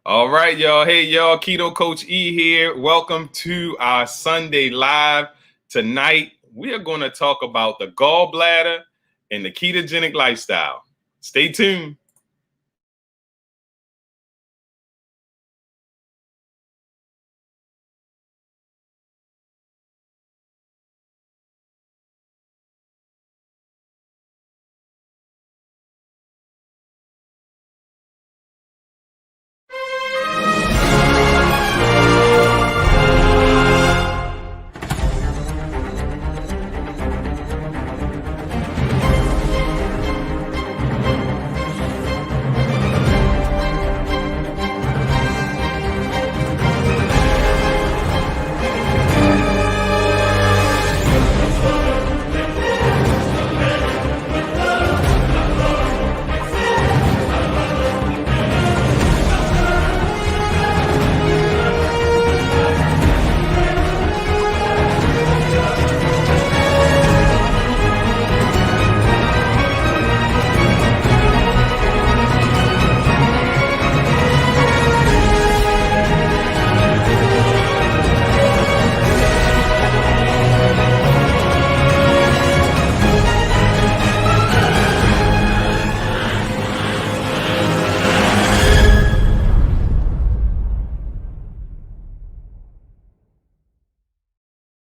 All right, y'all. Hey, y'all. Keto Coach E here. Welcome to our Sunday Live. Tonight, we are going to talk about the gallbladder and the ketogenic lifestyle. Stay tuned.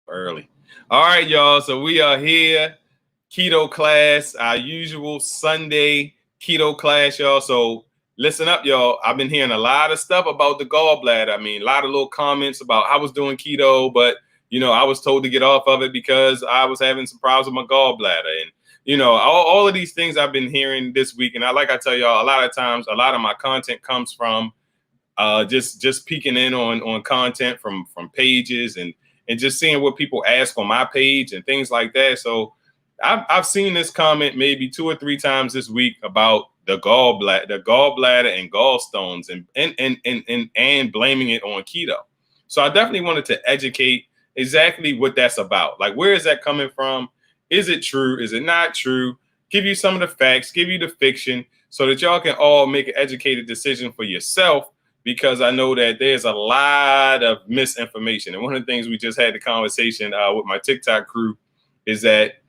Early. All right, y'all. So we are here. Keto class, our usual Sunday keto class, y'all. So listen up, y'all. I've been hearing a lot of stuff about the gallbladder. I mean, a lot of little comments about I was doing keto, but I was told to get off of it because I was having some problems with my gallbladder. And all of these things I've been hearing this week. And I tell y'all, a lot of times, a lot of my content comes from just peeking in on content from pages and just seeing what people ask on my page and things like that. So I've seen this comment maybe 2 or 3 times this week about the gallbladder and gallstones and blaming it on keto. So I definitely wanted to educate exactly what that's about. Like, where is that coming from? Is it true? Is it not true? Give you some of the facts, give you the fiction, so that y'all can all make an educated decision for yourself. Because I know that there's a lot of misinformation. And one of the things we just had the conversation with my TikTok crew is that,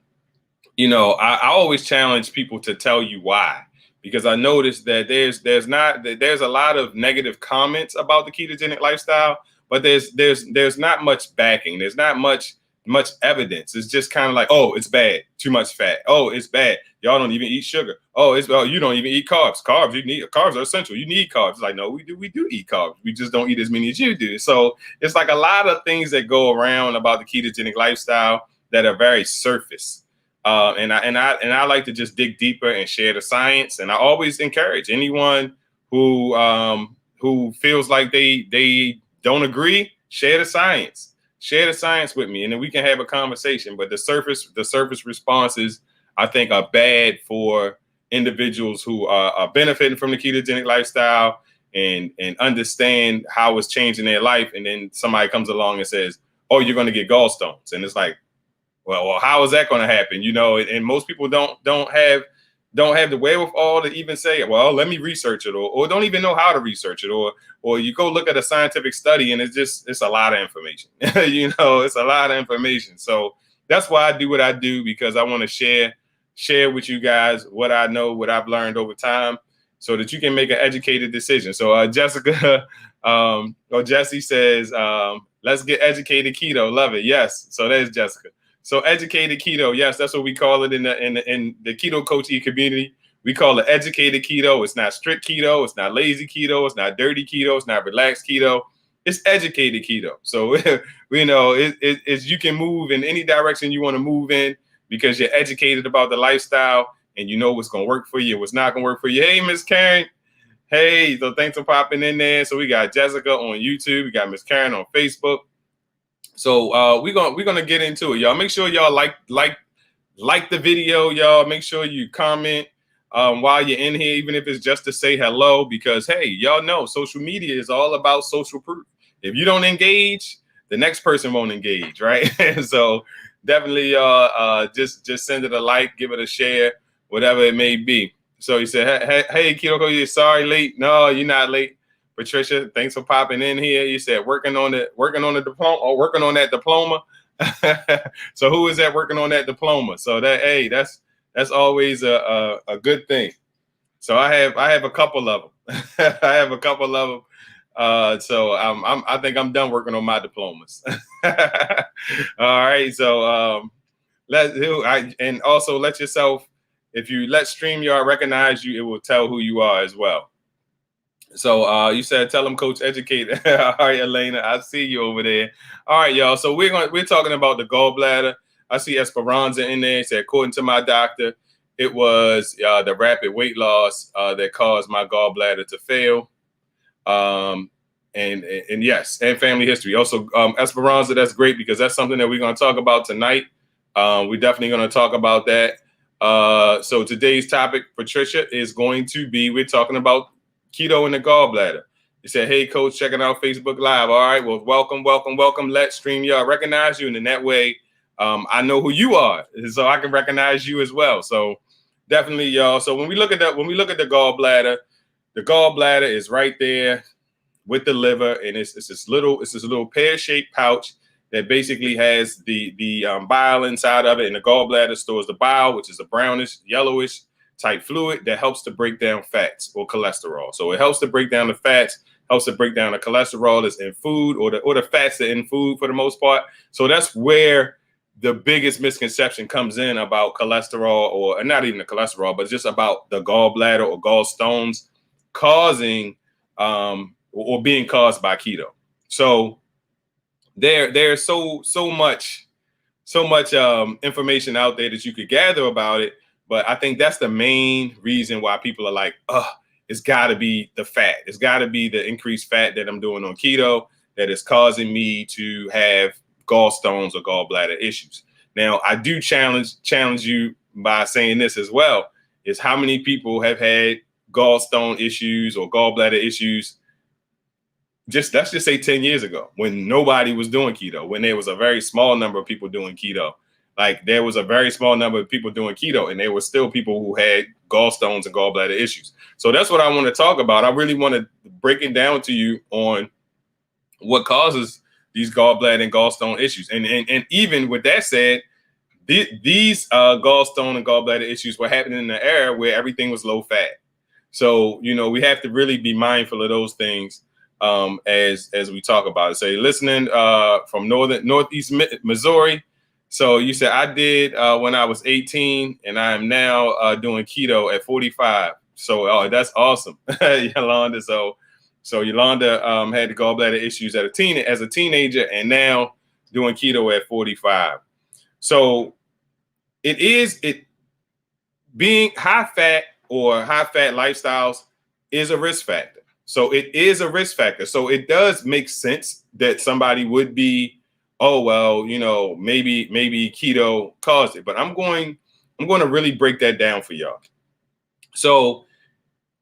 I always challenge people to tell you why, because I noticed that there's a lot of negative comments about the ketogenic lifestyle, but there's not much backing. There's not much evidence. It's just kind of like, oh, it's bad, too much fat. Oh, it's bad. Y'all don't even eat sugar. Oh, you don't even eat carbs. Carbs are essential. You need carbs. It's like, no, we do eat carbs. We just don't eat as many as you do. So it's like a lot of things that go around about the ketogenic lifestyle that are very surface. And I like to just dig deeper and share the science. And I always encourage anyone who feels like they don't agree, share the science. Share the science with me, and then we can have a conversation. But the surface responses, I think, are bad for individuals who are benefiting from the ketogenic lifestyle and understand how it's changing their life. And then somebody comes along and says, "Oh, you're going to get gallstones," and it's like, well, how is that going to happen? And most people don't have the wherewithal to even say, well, let me research it, or don't even know how to research it, or you go look at a scientific study and it's a lot of information. It's a lot of information. So that's why I do what I do, because I want to share with you guys what I know, what I've learned over time, so that you can make an educated decision. So Jessica or Jesse says, let's get educated keto. Love it. Yes. So there's Jessica. So educated keto, yes, that's what we call it in the Keto Coach E community. We call it educated keto. It's not strict keto. It's not lazy keto. It's not dirty keto. It's not relaxed keto. It's educated keto. So it's you can move in any direction you want to move in, because you're educated about the lifestyle and you know what's going to work for you, what's not going to work for you. Hey, Miss Karen. Hey, so thanks for popping in there. So we got Jessica on YouTube. We got Miss Karen on Facebook. So we're gonna get into it, y'all. Make sure y'all like the video, y'all. Make sure you comment while you're in here, even if it's just to say hello, because hey, y'all know social media is all about social proof. If you don't engage, the next person won't engage, right? So definitely just send it a like, give it a share, whatever it may be. So he said, hey Keto, you're sorry late. No, you're not late. Patricia, thanks for popping in here. You said working on the diploma or working on that diploma. So who is that working on that diploma? So that's always a good thing. So I have a couple of them. I have a couple of them. So I think I'm done working on my diplomas. All right. So and also let yourself, if you let StreamYard recognize you, it will tell who you are as well. So you said tell them Coach Educate. All right, Elena, I see you over there. All right, y'all. So we're talking about the gallbladder. I see Esperanza in there. It said, according to my doctor, it was the rapid weight loss that caused my gallbladder to fail. And yes, and family history. Also, Esperanza, that's great because that's something that we're going to talk about tonight. We're definitely going to talk about that. So today's topic, Patricia, is going to be, we're talking about keto and the gallbladder. You said, hey, Coach, checking out Facebook Live. All right, well, welcome. Let StreamYard recognize you. And in that way, I know who you are, so I can recognize you as well. So definitely, y'all. So when we look at the gallbladder is right there with the liver, and it's this little pear-shaped pouch that basically has the bile inside of it, and the gallbladder stores the bile, which is a brownish, yellowish type fluid that helps to break down fats or cholesterol. So it helps to break down the fats, helps to break down the cholesterol that's in food, or the fats that are in food for the most part. So that's where the biggest misconception comes in about cholesterol, or not even the cholesterol, but just about the gallbladder or gallstones causing or being caused by keto. So there's so much information out there that you could gather about it. But I think that's the main reason why people are like, it's got to be the fat. It's got to be the increased fat that I'm doing on keto that is causing me to have gallstones or gallbladder issues. Now, I do challenge you by saying this as well, is how many people have had gallstone issues or gallbladder issues let's just say 10 years ago, when nobody was doing keto, when there was a very small number of people doing keto. Like, there was a very small number of people doing keto, and there were still people who had gallstones and gallbladder issues. So that's what I want to talk about. I really want to break it down to you on what causes these gallbladder and gallstone issues. And even with that said, these gallstone and gallbladder issues were happening in the era where everything was low fat. So, we have to really be mindful of those things as we talk about it. So you're listening from Northeast Missouri. So you said, I did when I was 18, and I am now doing keto at 45. So that's awesome, Yolanda. So Yolanda had the gallbladder issues as a teenager, and now doing keto at 45. So being high fat or high fat lifestyles is a risk factor. So it is a risk factor. So it does make sense that somebody would be, oh, well, maybe keto caused it. But I'm going to really break that down for y'all. So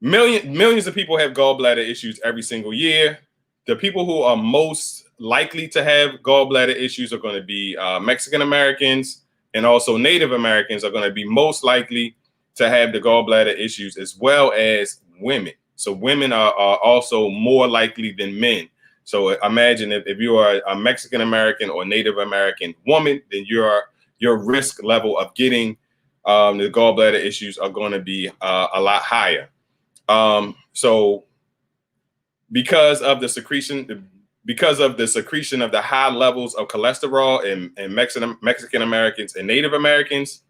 millions of people have gallbladder issues every single year. The people who are most likely to have gallbladder issues are going to be Mexican Americans, and also Native Americans are going to be most likely to have the gallbladder issues, as well as women. So women are also more likely than men. So imagine if you are a Mexican American or Native American woman, then your risk level of getting the gallbladder issues are going to be a lot higher. So because of the secretion of the high levels of cholesterol in Mexican Americans and Native Americans,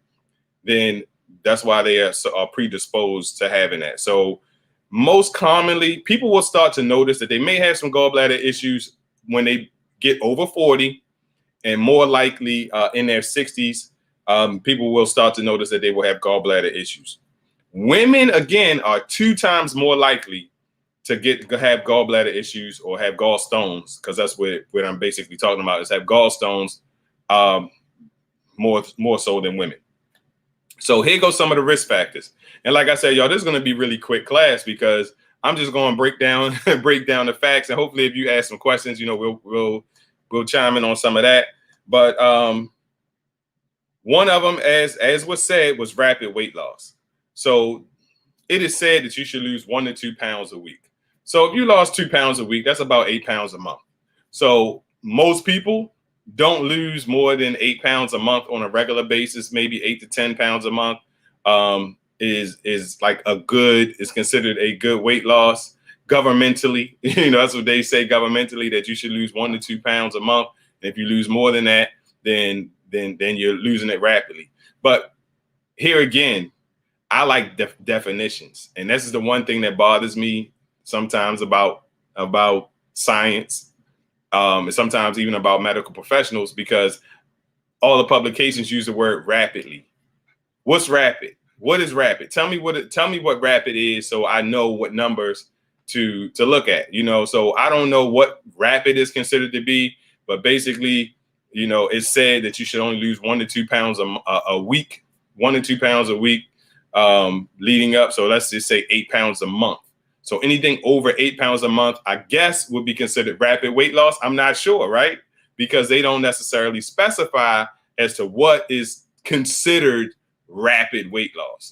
then that's why they are predisposed to having that. So most commonly, people will start to notice that they may have some gallbladder issues when they get over 40, and more likely in their 60s, people will start to notice that they will have gallbladder issues. Women, again, are 2 times more likely to have gallbladder issues or have gallstones, because that's what I'm basically talking about, is have gallstones more so than women. So here goes some of the risk factors. And like I said, y'all, this is going to be really quick class because I'm just going to break down the facts. And hopefully if you ask some questions, we'll chime in on some of that. But one of them, as was said, was rapid weight loss. So it is said that you should lose 1 to 2 pounds a week. So if you lost 2 pounds a week, that's about 8 pounds a month. So most people don't lose more than 8 pounds a month on a regular basis, maybe 8 to 10 pounds a month. Is like is considered a good weight loss governmentally. That's what they say governmentally, that you should lose 1 to 2 pounds a month. And if you lose more than that, then you're losing it rapidly. But here again, I like definitions, and this is the one thing that bothers me sometimes about science, and sometimes even about medical professionals, because all the publications use the word rapidly. What's rapid? What is rapid? Tell me what rapid is, so I know what numbers to look at. So I don't know what rapid is considered to be, but basically, it's said that you should only lose 1 to 2 pounds a week, 1 to 2 pounds a week, leading up. So let's just say 8 pounds a month. So anything over 8 pounds a month, I guess, would be considered rapid weight loss. I'm not sure, right? Because they don't necessarily specify as to what is considered rapid weight loss.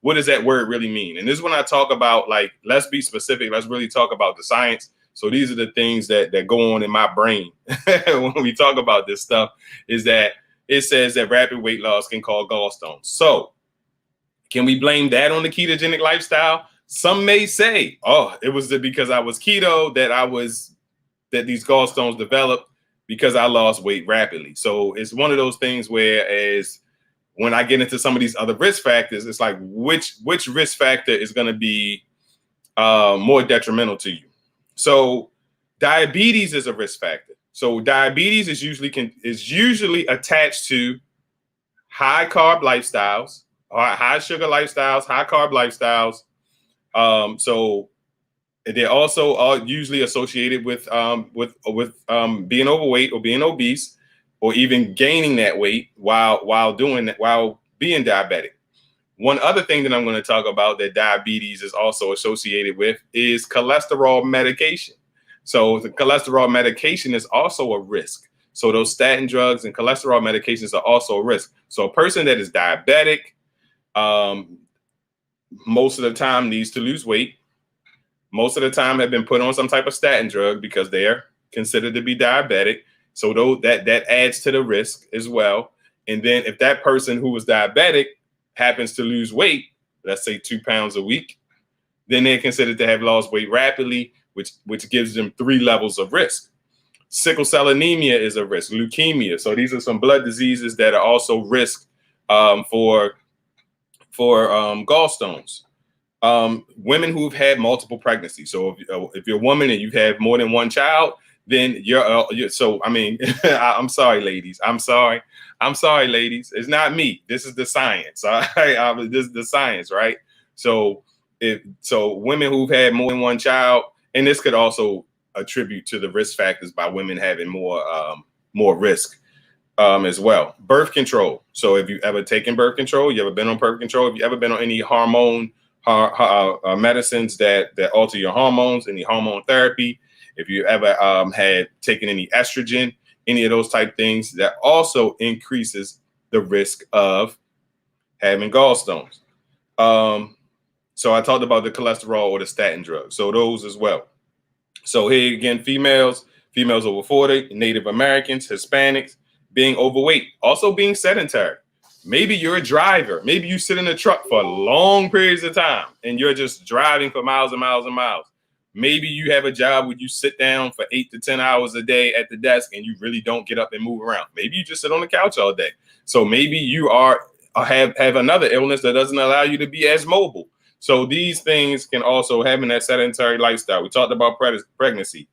What does that word really mean? And this is when I talk about, like, let's be specific. Let's really talk about the science. So these are the things that go on in my brain when we talk about this stuff, is that it says that rapid weight loss can cause gallstones. So can we blame that on the ketogenic lifestyle? Some may say, oh, it was because I was keto that these gallstones developed, because I lost weight rapidly. So it's one of those things where, as when I get into some of these other risk factors, it's like, which risk factor is going to be more detrimental to you? So diabetes is a risk factor. So diabetes is usually attached to high carb lifestyles, high sugar lifestyles, high carb lifestyles. So they're also usually associated with being overweight or being obese, or even gaining that weight while being diabetic. One other thing that I'm going to talk about that diabetes is also associated with is cholesterol medication. So the cholesterol medication is also a risk. So those statin drugs and cholesterol medications are also a risk. So a person that is diabetic, most of the time needs to lose weight. Most of the time have been put on some type of statin drug because they're considered to be diabetic. So that adds to the risk as well. And then if that person who was diabetic happens to lose weight, let's say 2 pounds a week, then they're considered to have lost weight rapidly, which gives them 3 levels of risk. Sickle cell anemia is a risk, leukemia. So these are some blood diseases that are also risk for gallstones. Women who've had multiple pregnancies. So if you're a woman and you have more than one child, then you're so, I mean, I'm sorry, ladies. I'm sorry, ladies. It's not me. This is the science. All right. This is the science, right? So women who've had more than one child, and this could also attribute to the risk factors by women having more risk as well. Birth control. So if you've ever taken birth control, you ever been on birth control, if you ever been on any hormone medicines that alter your hormones, any hormone therapy, if you ever had taken any estrogen, any of those type things, that also increases the risk of having gallstones. So I talked about the cholesterol or the statin drugs. So those as well. So here again, females over 40, Native Americans, Hispanics, being overweight, also being sedentary. Maybe you're a driver. Maybe you sit in a truck for long periods of time and you're just driving for miles and miles and miles. Maybe you have a job where you sit down for 8 to 10 hours a day at the desk and you really don't get up and move around. Maybe you just sit on the couch all day. So maybe you have another illness that doesn't allow you to be as mobile. So these things can also have in that sedentary lifestyle. We talked about pregnancy,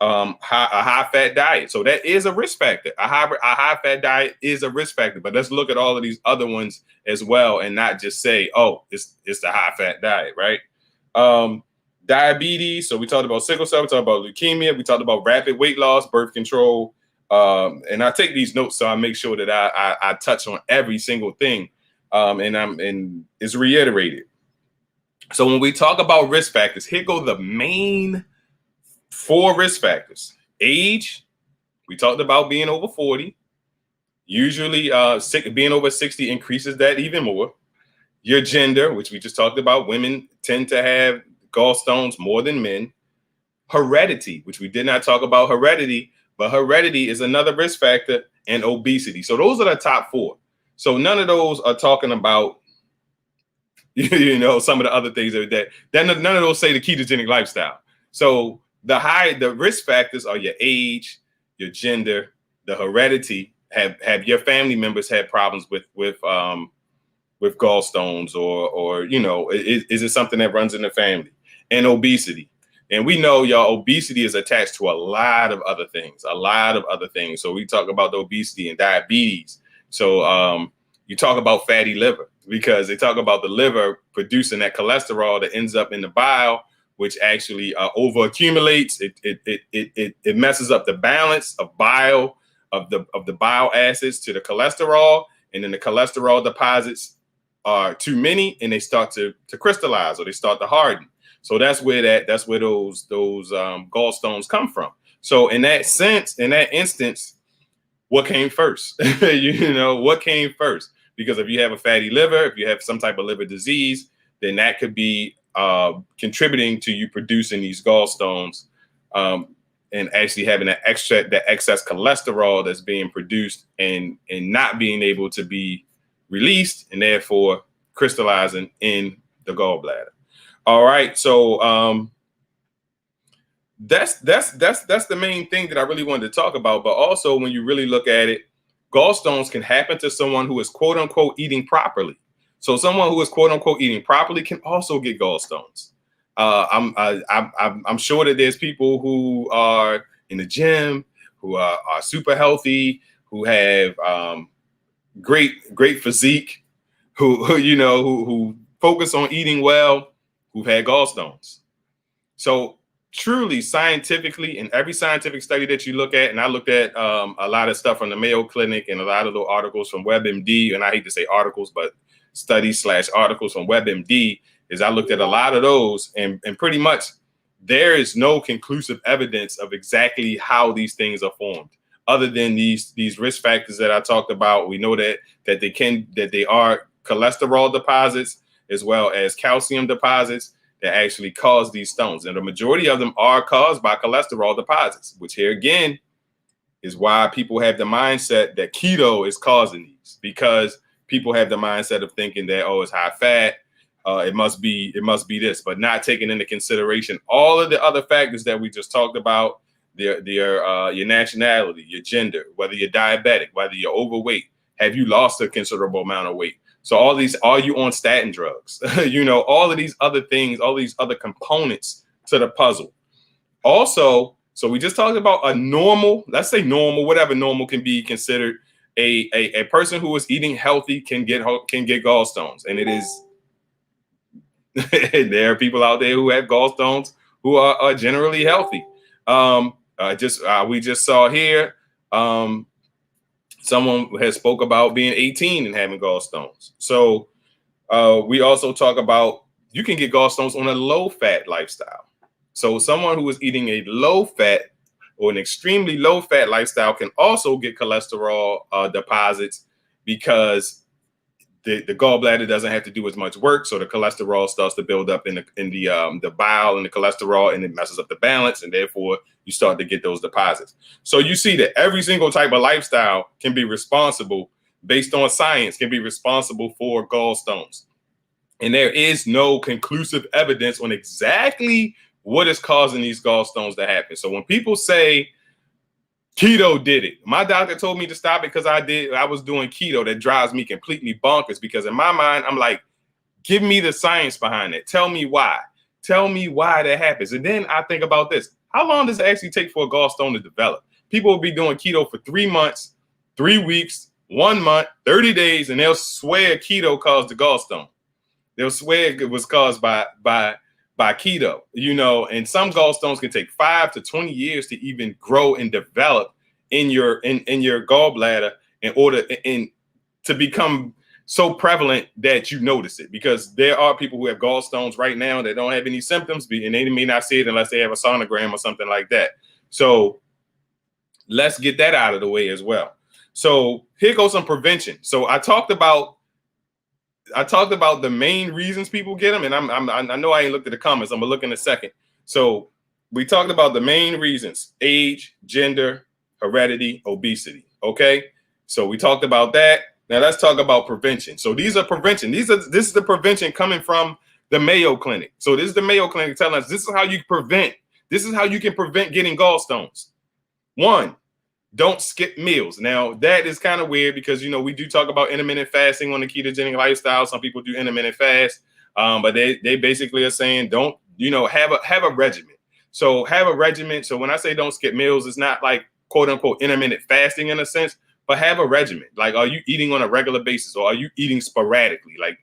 a high fat diet. So that is a risk factor. A high fat diet is a risk factor. But let's look at all of these other ones as well and not just say, oh, it's the high fat diet, right? Diabetes. So we talked about sickle cell. We talked about leukemia. We talked about rapid weight loss, birth control. And I take these notes so I make sure that I touch on every single thing. And it's reiterated. So when we talk about risk factors, here go the main 4 risk factors. Age, we talked about being over 40. Usually being over 60 increases that even more. Your gender, which we just talked about, women tend to have gallstones more than men. Heredity, which we did not talk about heredity, but heredity is another risk factor, and obesity. So those are the top four. So none of those are talking about, some of the other things that none of those say the ketogenic lifestyle. So the risk factors are your age, your gender, the heredity. Have your family members had problems with gallstones, or is it something that runs in the family? And obesity. And we know, y'all, obesity is attached to a lot of other things. So we talk about the obesity and diabetes. So you talk about fatty liver, because they talk about the liver producing that cholesterol that ends up in the bile, which actually over accumulates. It messes up the balance of bile, of the bile acids to the cholesterol, and then the cholesterol deposits are too many, and they start to crystallize, or they start to harden. So that's where those gallstones come from. So in that instance, what came first? What came first? Because if you have a fatty liver, if you have some type of liver disease, then that could be contributing to you producing these gallstones, and actually having that excess cholesterol that's being produced and not being able to be released, and therefore crystallizing in the gallbladder. All right, so that's the main thing that I really wanted to talk about. But also, when you really look at it, gallstones can happen to someone who is quote unquote eating properly. So someone who is quote unquote eating properly can also get gallstones. I'm sure that there's people who are in the gym, who are super healthy, who have great physique, who focus on eating well, who've had gallstones. So truly, scientifically, in every scientific study that you look at, and I looked at a lot of stuff from the Mayo Clinic and a lot of the articles from WebMD, and I hate to say articles, but studies/articles from WebMD, is I looked at a lot of those, and pretty much there is no conclusive evidence of exactly how these things are formed, other than these risk factors that I talked about. We know that they are cholesterol deposits, as well as calcium deposits, that actually cause these stones. And the majority of them are caused by cholesterol deposits, which here again is why people have the mindset that keto is causing these, because people have the mindset of thinking that, oh, it's high fat, it must be this, but not taking into consideration all of the other factors that we just talked about, your nationality, your gender, whether you're diabetic, whether you're overweight, have you lost a considerable amount of weight? So all these, are you on statin drugs? All of these other things, all these other components to the puzzle. Also, so we just talked about a normal, let's say normal, whatever normal can be considered. A person who is eating healthy can get gallstones, and it is there are people out there who have gallstones who are generally healthy. We just saw here, someone has spoke about being 18 and having gallstones. So we also talk about, you can get gallstones on a low-fat lifestyle. So someone who is eating a low-fat or an extremely low-fat lifestyle can also get cholesterol deposits, because the gallbladder doesn't have to do as much work, so the cholesterol starts to build up in the bile and the cholesterol, and it messes up the balance, and therefore you start to get those deposits. So you see that every single type of lifestyle can be responsible, based on science, can be responsible for gallstones. And there is no conclusive evidence on exactly what is causing these gallstones to happen. So when people say keto did it, my doctor told me to stop it because I was doing keto, that drives me completely bonkers, because in my mind, I'm like, give me the science behind it. Tell me why. Tell me why that happens. And then I think about this. How long does it actually take for a gallstone to develop? People will be doing keto for 3 months, 3 weeks, 1 month, 30 days, and they'll swear keto caused the gallstone. They'll swear it was caused by keto, and some gallstones can take 5 to 20 years to even grow and develop in your gallbladder in order to become so prevalent that you notice it. Because there are people who have gallstones right now that don't have any symptoms, and they may not see it unless they have a sonogram or something like that. So let's get that out of the way as well. So here goes some prevention. So I talked about I talked about the main reasons people get them, and I know I ain't looked at the comments. I'm gonna look in a second. So we talked about the main reasons: age, gender, heredity, obesity. Okay, so we talked about that. Now let's talk about prevention. So these are prevention. This is the prevention coming from the Mayo Clinic. So this is the Mayo Clinic telling us this is how you prevent. This is how you can prevent getting gallstones. One, don't skip meals. Now that is kind of weird because we do talk about intermittent fasting on the ketogenic lifestyle. Some people do intermittent fast, but they basically are saying don't have a regimen. So have a regimen. So when I say don't skip meals, it's not like quote unquote intermittent fasting in a sense, but have a regimen. Like, are you eating on a regular basis or are you eating sporadically? Like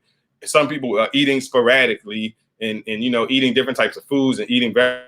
some people are eating sporadically and eating different types of foods and eating very